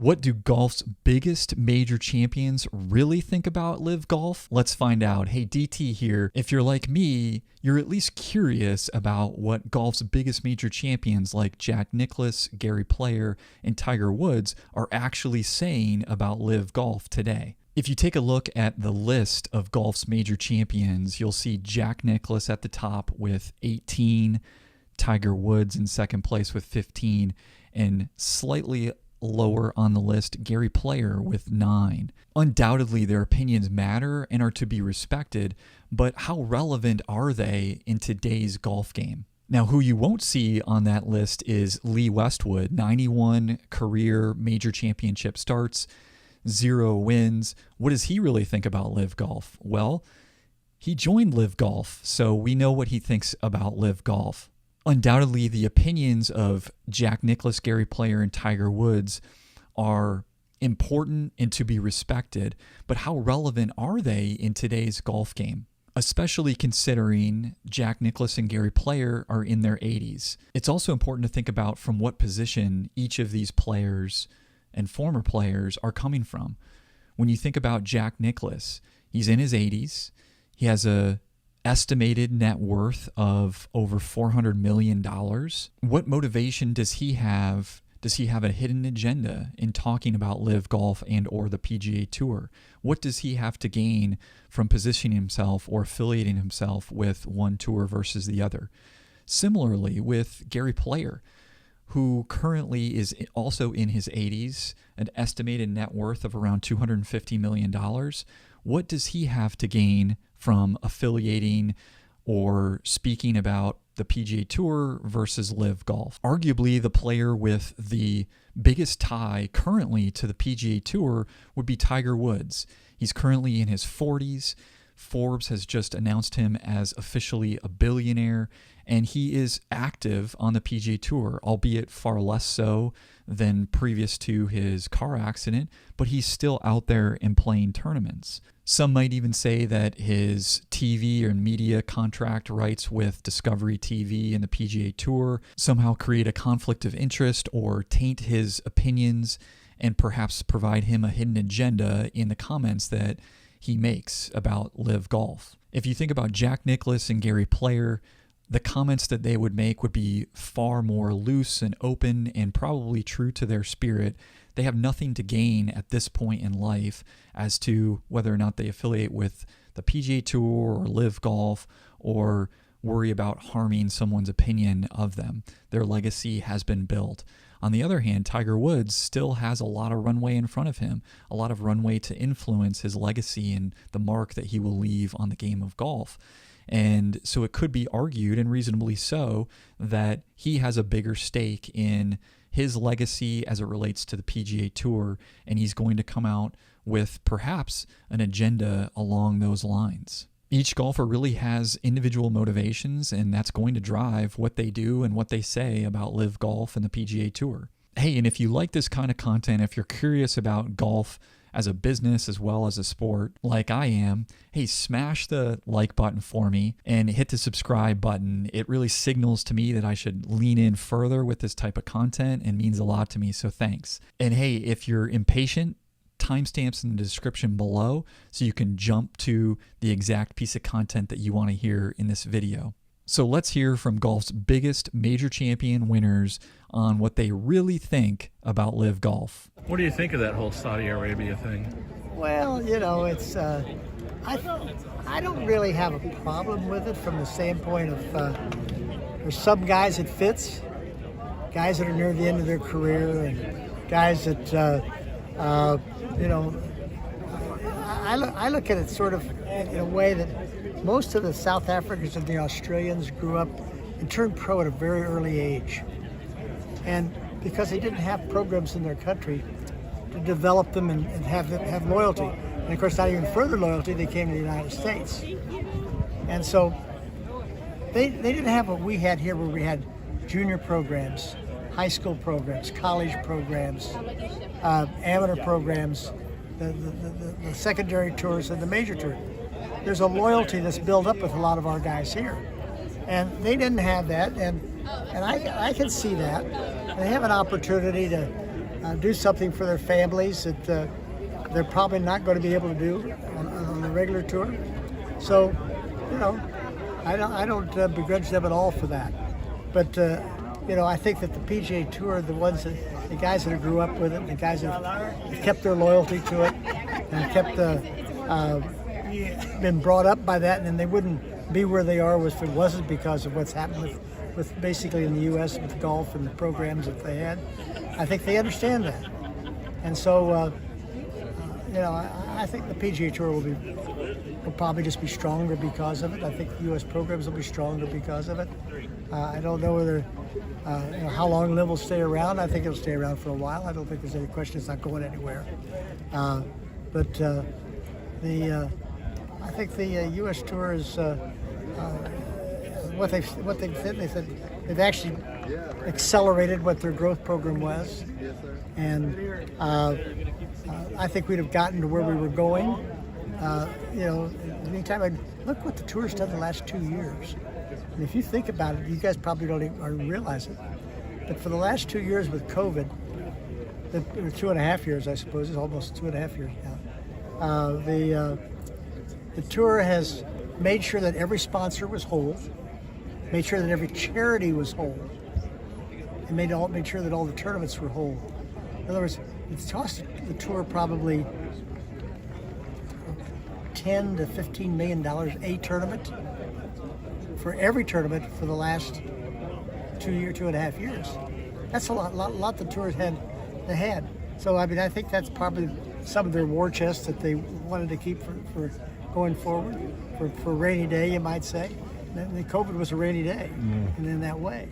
What do golf's biggest major champions really think about LIV Golf? Let's find out. Hey, DT here. If you're like me, you're at least curious about what golf's biggest major champions like Jack Nicklaus, Gary Player, and Tiger Woods are actually saying about LIV Golf today. If you take a look at the list of golf's major champions, you'll see Jack Nicklaus at the top with 18, Tiger Woods in second place with 15, and slightly lower on the list, Gary Player with 9. Undoubtedly, their opinions matter and are to be respected, but how relevant are they in today's golf game? Now, who you won't see on that list is Lee Westwood, 91 career major championship starts, 0 wins. What does he really think about LIV Golf? Well, he joined LIV Golf, so we know what he thinks about LIV Golf. Undoubtedly, the opinions of Jack Nicklaus, Gary Player, and Tiger Woods are important and to be respected, but how relevant are they in today's golf game? Especially considering Jack Nicklaus and Gary Player are in their 80s. It's also important to think about from what position each of these players and former players are coming from. When you think about Jack Nicklaus, he's in his 80s. He has a estimated net worth of over $400 million. What motivation does he have? Does he have a hidden agenda in talking about LIV Golf and or the PGA Tour? What does he have to gain from positioning himself or affiliating himself with one tour versus the other? Similarly with Gary Player, who currently is also in his 80s, an estimated net worth of around $250 million. What does he have to gain from affiliating or speaking about the PGA Tour versus LIV Golf? Arguably, the player with the biggest tie currently to the PGA Tour would be Tiger Woods. He's currently in his 40s. Forbes has just announced him as officially a billionaire, and he is active on the PGA Tour, albeit far less so than previous to his car accident, but he's still out there and playing tournaments. Some might even say that his TV or media contract rights with Discovery TV and the PGA Tour somehow create a conflict of interest or taint his opinions and perhaps provide him a hidden agenda in the comments that he makes about LIV Golf. If you think about Jack Nicklaus and Gary Player, the comments that they would make would be far more loose and open and probably true to their spirit. They have nothing to gain at this point in life as to whether or not they affiliate with the PGA Tour or LIV Golf or worry about harming someone's opinion of them. Their legacy has been built. On the other hand, Tiger Woods still has a lot of runway in front of him, a lot of runway to influence his legacy and the mark that he will leave on the game of golf. And so it could be argued, and reasonably so, that he has a bigger stake in his legacy as it relates to the PGA Tour, and he's going to come out with perhaps an agenda along those lines. Each golfer really has individual motivations, and that's going to drive what they do and what they say about LIV Golf and the PGA Tour. Hey, and if you like this kind of content, if you're curious about golf as a business as well as a sport like I am, hey, smash the like button for me and hit the subscribe button. It really signals to me that I should lean in further with this type of content and means a lot to me, so thanks. And hey, if you're impatient, timestamps in the description below so you can jump to the exact piece of content that you want to hear in this video. So let's hear from golf's biggest major champion winners on what they really think about LIV Golf. What do you think of that whole Saudi Arabia thing? Well, you know, it's I don't really have a problem with it from the standpoint of there's some guys it fits, guys that are near the end of their career, and guys that you know, I look at it sort of in a way that most of the South Africans and the Australians grew up and turned pro at a very early age. And because they didn't have programs in their country to develop them and have loyalty. And of course, not even further loyalty, they came to the United States. And so they didn't have what we had here, where we had junior programs, high school programs, college programs, amateur programs, the secondary tours and the major tour. There's a loyalty that's built up with a lot of our guys here. And they didn't have that, and I can see that. They have an opportunity to do something for their families that they're probably not going to be able to do on the regular tour. So, I don't begrudge them at all for that. But I think that the PGA Tour, the guys that grew up with it, the guys that have kept their loyalty to it, and kept been brought up by that, and they wouldn't be where they are if it wasn't because of what's happened with basically in the U.S. with golf and the programs that they had. I think they understand that, and so I think the PGA Tour will probably just be stronger because of it. I think the U.S. programs will be stronger because of it. I don't know whether how long LIV will stay around. I think it'll stay around for a while. I don't think there's any question it's not going anywhere. But I think the U.S. Tour is what they've said. They said they've actually accelerated what their growth program was, and I think we'd have gotten to where we were going. Anytime look what the tour's done the last 2 years. And if you think about it, you guys probably don't even realize it, but for the last 2 years with COVID, or 2.5 years, I suppose, it's almost 2.5 years now. The tour has made sure that every sponsor was whole, made sure that every charity was whole, and made sure that all the tournaments were whole. In other words, it's cost the tour probably $10 to $15 million a tournament for every tournament for the last 2.5 years. That's a lot the tours had. So I think that's probably some of their war chest that they wanted to keep for going forward, for a rainy day, you might say. And COVID was a rainy day, and in that way.